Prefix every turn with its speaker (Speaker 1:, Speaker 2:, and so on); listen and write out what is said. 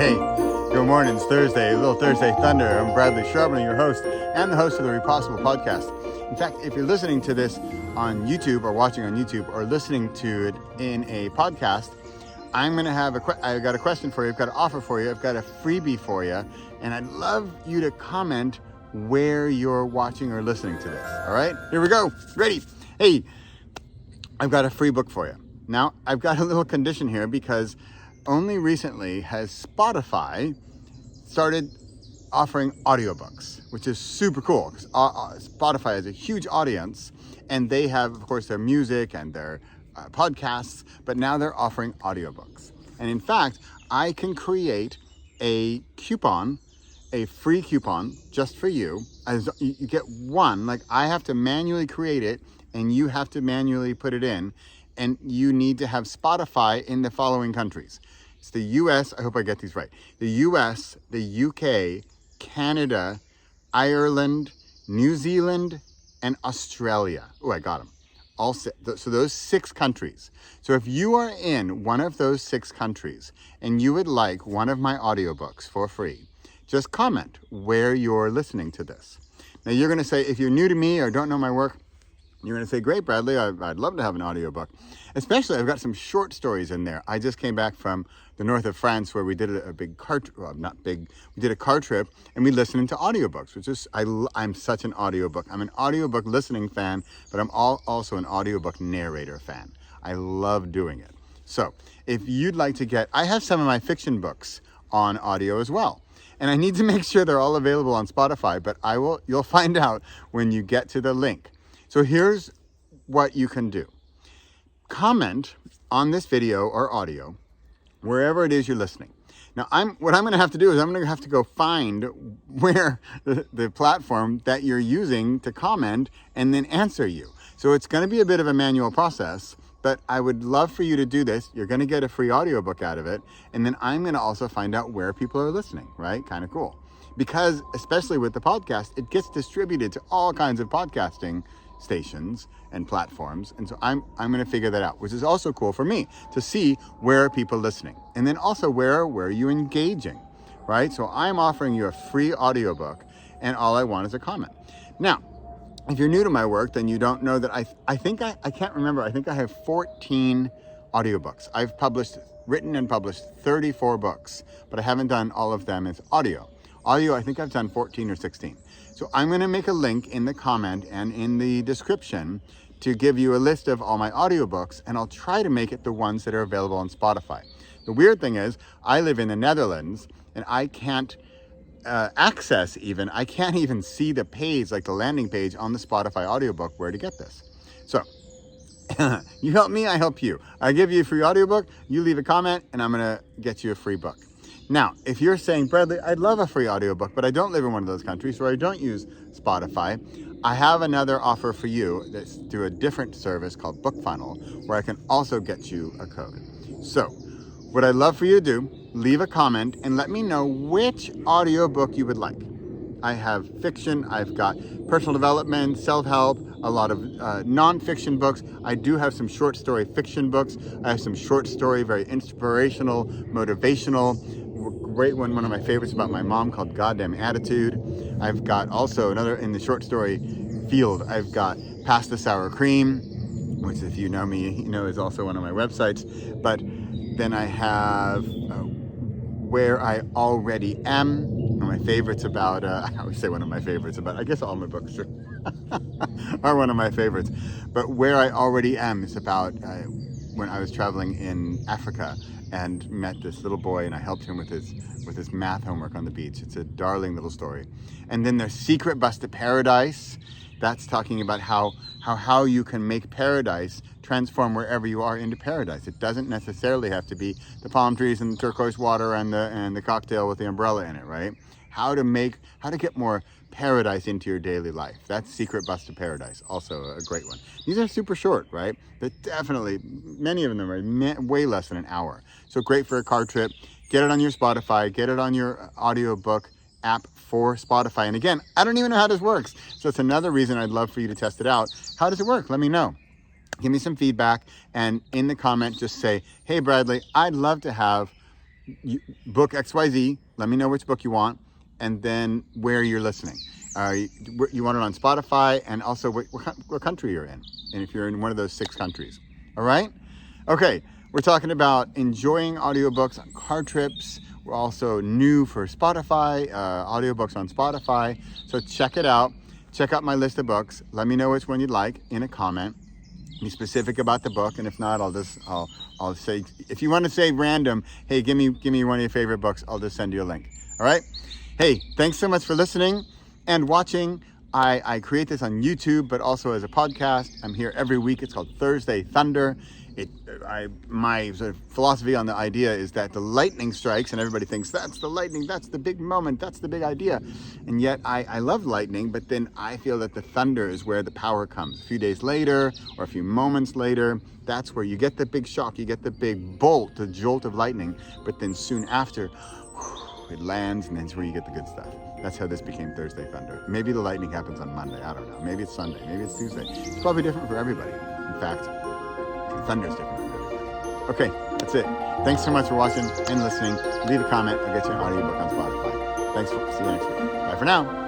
Speaker 1: Hey, good morning. It's Thursday, a little Thursday Thunder. I'm Bradley Charbonneau, your host, and the host of the Re290 podcast. In fact, if you're listening to this on YouTube or watching on YouTube or listening to it in a podcast, I'm going to have I've got a question for you. I've got an offer for you. I've got a freebie for you. And I'd love you to comment where you're watching or listening to this. All right, here we go. Ready? Hey, I've got a free book for you. Now, I've got a little condition here because only recently has Spotify started offering audiobooks, which is super cool. Spotify has a huge audience, and they have, of course, their music and their podcasts, but now they're offering audiobooks. And in fact, I can create a coupon, a free coupon just for you. As you get one, like I have to manually create it, and you have to manually put it in, and you need to have Spotify in the following countries. It's the US, I hope I get these right. The US, the UK, Canada, Ireland, New Zealand, and Australia. Oh, I got them. All six, so those 6 countries. So if you are in one of those 6 countries and you would like one of my audiobooks for free, just comment where you're listening to this. Now you're going to say, if you're new to me or don't know my work, you're going to say, great, Bradley, I'd love to have an audiobook. Especially, I've got some short stories in there. I just came back from the north of France where we did a big car trip, well, not big, we did a car trip, and we listened to audiobooks, which is, I'm such an audiobook. I'm an audiobook listening fan, but I'm also an audiobook narrator fan. I love doing it. So, if you'd like to get, I have some of my fiction books on audio as well. And I need to make sure they're all available on Spotify, but you'll find out when you get to the link. So here's what you can do. Comment on this video or audio, wherever it is you're listening. Now, what I'm going to have to do is I'm going to have to go find where the platform that you're using to comment and then answer you. So it's going to be a bit of a manual process, but I would love for you to do this. You're going to get a free audiobook out of it. And then I'm going to also find out where people are listening, right? Kind of cool. Because especially with the podcast, it gets distributed to all kinds of podcasting stations and platforms, and so I'm going to figure that out, which is also cool for me to see where are people listening, and then also where are you engaging, right? So I'm offering you a free audiobook, and all I want is a comment. Now, if you're new to my work, then you don't know that I think I can't remember. I think I have 14 audiobooks. I've written and published 34 books, but I haven't done all of them as audio. I think I've done 14 or 16. So I'm going to make a link in the comment and in the description to give you a list of all my audiobooks, and I'll try to make it the ones that are available on Spotify. The weird thing is, I live in the Netherlands, and I can't I can't even see the page, like the landing page on the Spotify audiobook, where to get this. So you help me, I help you. I give you a free audiobook, you leave a comment, and I'm going to get you a free book. Now, if you're saying, Bradley, I'd love a free audiobook, but I don't live in one of those countries, or I don't use Spotify, I have another offer for you that's through a different service called BookFunnel, where I can also get you a code. So, what I'd love for you to do, leave a comment and let me know which audiobook you would like. I have fiction, I've got personal development, self-help, a lot of non-fiction books. I do have some short story fiction books. I have some short story, very inspirational, motivational. Great one of my favorites about my mom called Goddamn Attitude. I've got also another in the short story field. I've got Past the Sour Cream, which if you know me, you know is also one of my websites. But then I have Where I Already Am. One of my favorites about, I always say one of my favorites about, I guess all my books are one of my favorites. But Where I Already Am is about when I was traveling in Africa and met this little boy, and I helped him with his math homework on the beach. It's a darling little story. And then there's Secret Bus to Paradise. That's talking about how you can make paradise transform wherever you are into paradise. It doesn't necessarily have to be the palm trees and the turquoise water and the cocktail with the umbrella in it, right? How to get more paradise into your daily life. That's Secret Bus to Paradise, also a great one. These are super short, right? But definitely, many of them are way less than an hour. So great for a car trip. Get it on your Spotify, get it on your audiobook app for Spotify. And again, I don't even know how this works. So it's another reason I'd love for you to test it out. How does it work? Let me know. Give me some feedback, and in the comment, just say, hey, Bradley, I'd love to have book XYZ, let me know which book you want, and then where you're listening. You want it on Spotify, and also what country you're in, and if you're in one of those 6 countries. All right? Okay, we're talking about enjoying audiobooks on car trips. We're also new for Spotify, audiobooks on Spotify. So check it out. Check out my list of books. Let me know which one you'd like in a comment. Be specific about the book, and if not, I'll say, if you want to say random, hey, give me one of your favorite books, I'll just send you a link. All right? Hey, thanks so much for listening and watching. I create this on YouTube, but also as a podcast. I'm here every week. It's called Thursday Thunder. My sort of philosophy on the idea is that the lightning strikes, and everybody thinks that's the lightning, that's the big moment, that's the big idea. And yet I love lightning, but then I feel that the thunder is where the power comes. A few days later or a few moments later, that's where you get the big shock, you get the big bolt, the jolt of lightning, but then soon after, it lands, and that's where you get the good stuff. That's how this became Thursday Thunder. Maybe the lightning happens on Monday, I don't know. Maybe it's Sunday, maybe it's Tuesday. It's probably different for everybody. In fact, thunder is different for everybody. Okay, that's it. Thanks so much for watching and listening. Leave a comment. I'll get you an audiobook on Spotify. Thanks. See you next week. Bye for now.